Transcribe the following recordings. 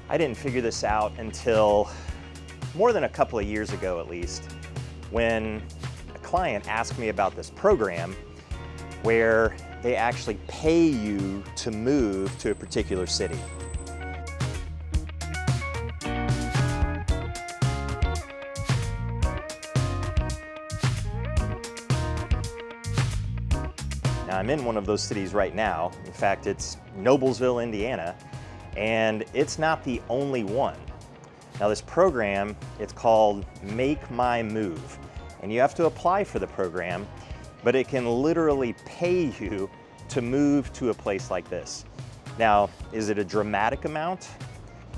I didn't figure this out until more than a couple of years ago at least, when a client asked me about this program where they actually pay you to move to a particular city. Now, I'm in one of those cities right now. In fact, it's Noblesville, Indiana, and it's not the only one. Now, this program, it's called Make My Move, and you have to apply for the program, but it can literally pay you to move to a place like this. Now, is it a dramatic amount?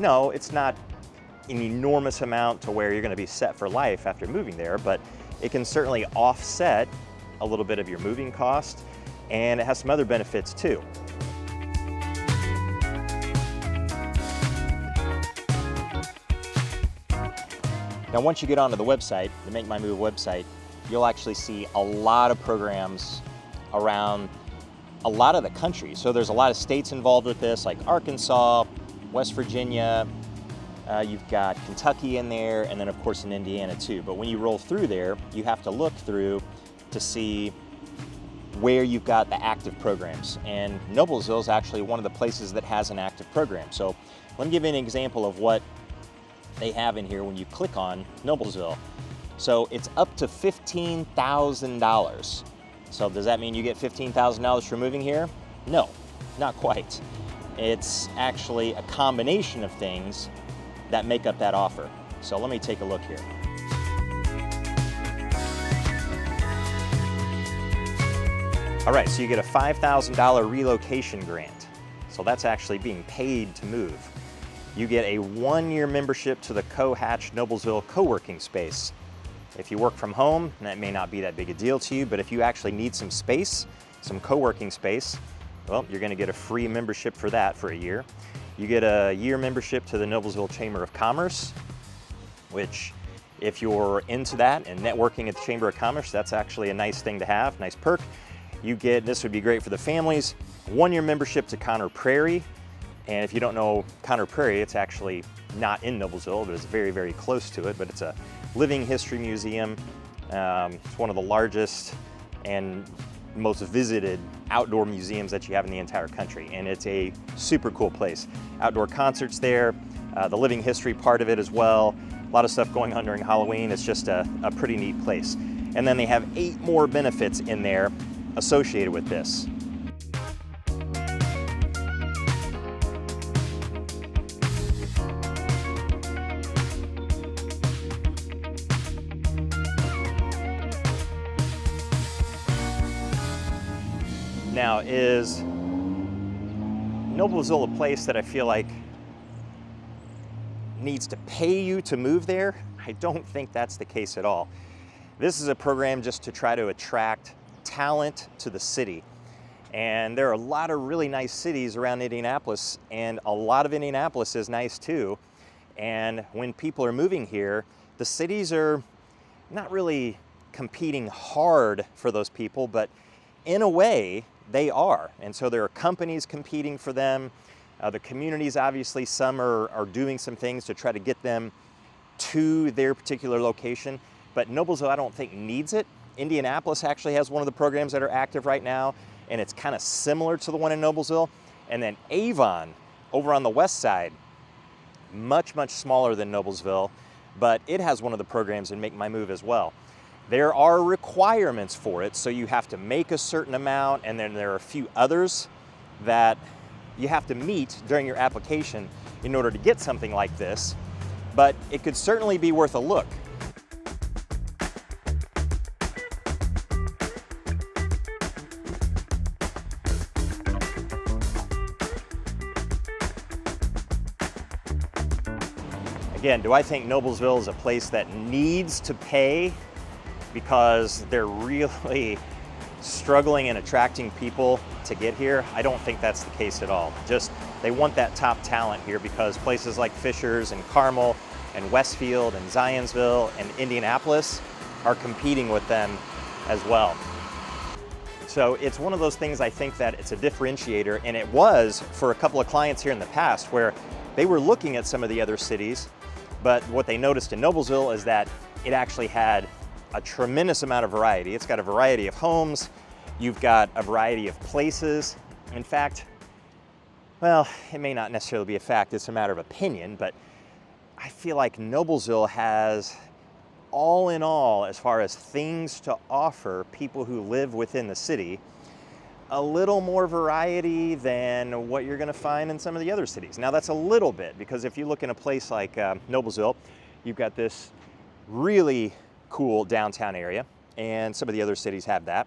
No, it's not an enormous amount to where you're going to be set for life after moving there, but it can certainly offset a little bit of your moving cost, and it has some other benefits too. Now, once you get onto the website, the Make My Move website, you'll actually see a lot of programs around a lot of the country. So there's a lot of states involved with this, like Arkansas, West Virginia, you've got Kentucky in there, and then of course in Indiana too. But when you roll through there, you have to look through to see where you've got the active programs. And Noblesville is actually one of the places that has an active program. So let me give you an example of what they have in here when you click on Noblesville. So it's up to $15,000. So does that mean you get $15,000 for moving here? No, not quite. It's actually a combination of things that make up that offer. So let me take a look here. All right, so you get a $5,000 relocation grant. So that's actually being paid to move. You get a 1-year membership to the Co-Hatch Noblesville co-working space. If you work from home, that may not be that big a deal to you, but if you actually need some space, some co-working space, well, you're gonna get a free membership for that for a year. You get a year membership to the Noblesville Chamber of Commerce, which if you're into that and networking at the Chamber of Commerce, that's actually a nice thing to have, nice perk. You get, this would be great for the families, 1-year membership to Conner Prairie. And if you don't know Conner Prairie, it's actually not in Noblesville, but it's very, very close to it. But it's a living history museum. It's one of the largest and most visited outdoor museums that you have in the entire country. And it's a super cool place. Outdoor concerts there, the living history part of it as well. A lot of stuff going on during Halloween. It's just a pretty neat place. And then they have 8 more benefits in there associated with this. Now, is Noblesville a place that I feel like needs to pay you to move there? I don't think that's the case at all. This is a program just to try to attract talent to the city. And there are a lot of really nice cities around Indianapolis, and a lot of Indianapolis is nice too. And when people are moving here, the cities are not really competing hard for those people, but in a way, they are. And so there are companies competing for them. The communities, obviously, some are doing some things to try to get them to their particular location. But Noblesville, I don't think, needs it. Indianapolis actually has one of the programs that are active right now, and it's kind of similar to the one in Noblesville. And then Avon, over on the west side, much, much smaller than Noblesville, but it has one of the programs in Make My Move as well. There are requirements for it, so you have to make a certain amount, and then there are a few others that you have to meet during your application in order to get something like this, but it could certainly be worth a look. Again, do I think Noblesville is a place that needs to pay because they're really struggling in attracting people to get here? I don't think that's the case at all. Just, they want that top talent here because places like Fishers and Carmel and Westfield and Zionsville and Indianapolis are competing with them as well. So it's one of those things, I think, that it's a differentiator, and it was for a couple of clients here in the past where They were looking at some of the other cities, but what they noticed in Noblesville is that it actually had a tremendous amount of variety. It's got a variety of homes, you've got a variety of places. In fact, well, it may not necessarily be a fact, it's a matter of opinion, but I feel like Noblesville has, all in all, as far as things to offer people who live within the city, a little more variety than what you're gonna find in some of the other cities. Now that's a little bit, because if you look in a place like Noblesville, you've got this really cool downtown area, and some of the other cities have that,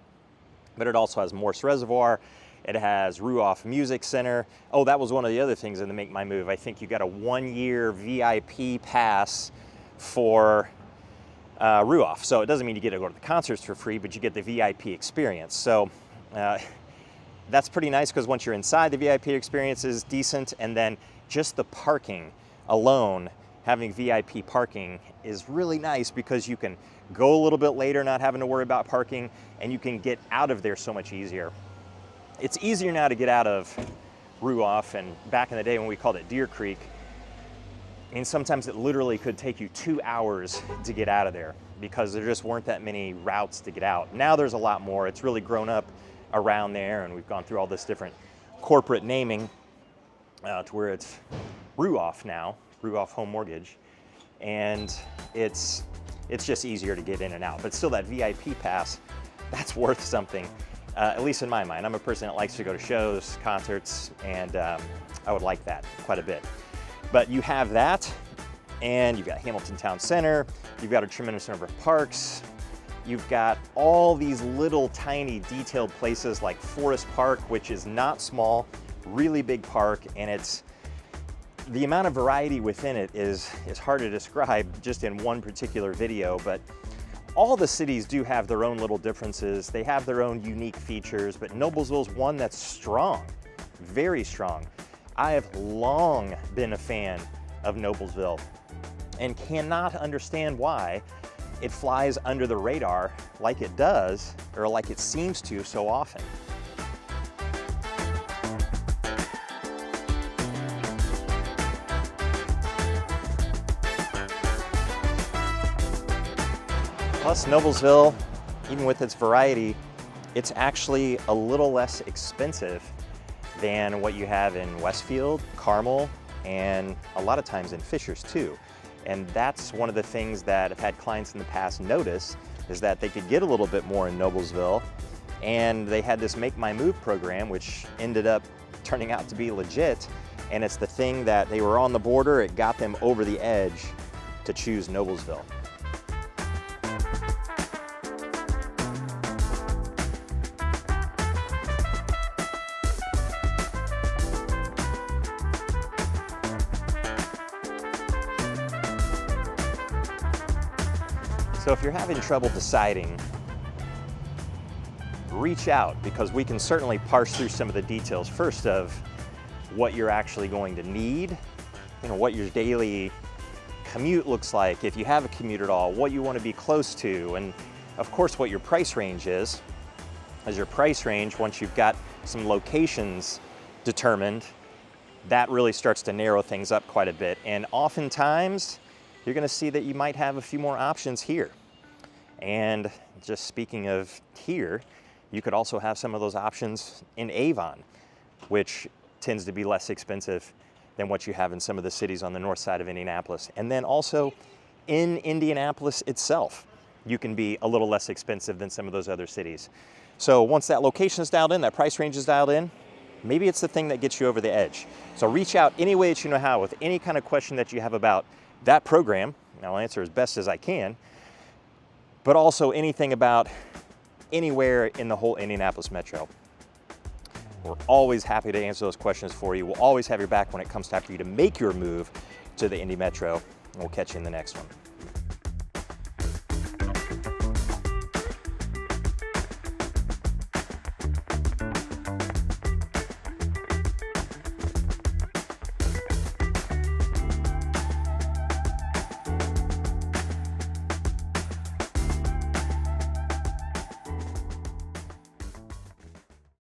but it also has Morse Reservoir, it has Ruoff Music Center. Oh, that was one of the other things in the Make My Move. I think you got a 1-year VIP pass for Ruoff. So it doesn't mean you get to go to the concerts for free, but you get the VIP experience. So that's pretty nice, because once you're inside, the VIP experience is decent, and then just the parking alone, having VIP parking is really nice, because you can go a little bit later not having to worry about parking, and you can get out of there so much easier. It's easier now to get out of Ruoff, and back in the day when we called it Deer Creek, I mean, sometimes it literally could take you 2 hours to get out of there, because there just weren't that many routes to get out. Now there's a lot more. It's really grown up around there, and we've gone through all this different corporate naming to where it's Ruoff now, Ruoff Home Mortgage, and it's just easier to get in and out. But still, that VIP pass, that's worth something, at least in my mind. I'm a person that likes to go to shows, concerts, and I would like that quite a bit. But you have that, and you've got Hamilton Town Center, you've got a tremendous number of parks, you've got all these little tiny detailed places like Forest Park, which is not small, really big park, and it's, the amount of variety within it is hard to describe just in one particular video, but all the cities do have their own little differences. They have their own unique features, but Noblesville's one that's strong, very strong. I have long been a fan of Noblesville and cannot understand why it flies under the radar like it does, or like it seems to so often. Plus, Noblesville, even with its variety, it's actually a little less expensive than what you have in Westfield, Carmel, and a lot of times in Fishers too. And that's one of the things that I've had clients in the past notice, is that they could get a little bit more in Noblesville, and they had this Make My Move program, which ended up turning out to be legit, and it's the thing that they were on the border, it got them over the edge to choose Noblesville. So if you're having trouble deciding, reach out, because we can certainly parse through some of the details first of what you're actually going to need, you know, what your daily commute looks like, if you have a commute at all, what you want to be close to, and of course what your price range is. As your price range, once you've got some locations determined, that really starts to narrow things up quite a bit. And oftentimes, you're going to see that you might have a few more options here. And just speaking of here, you could also have some of those options in Avon, which tends to be less expensive than what you have in some of the cities on the north side of Indianapolis. And then also in Indianapolis itself, you can be a little less expensive than some of those other cities. So once that location is dialed in, that price range is dialed in, maybe it's the thing that gets you over the edge. So reach out any way that you know how with any kind of question that you have about that program. I'll answer as best as I can, but also anything about anywhere in the whole Indianapolis Metro. We're always happy to answer those questions for you. We'll always have your back when it comes time for you to make your move to the Indy Metro, and we'll catch you in the next one.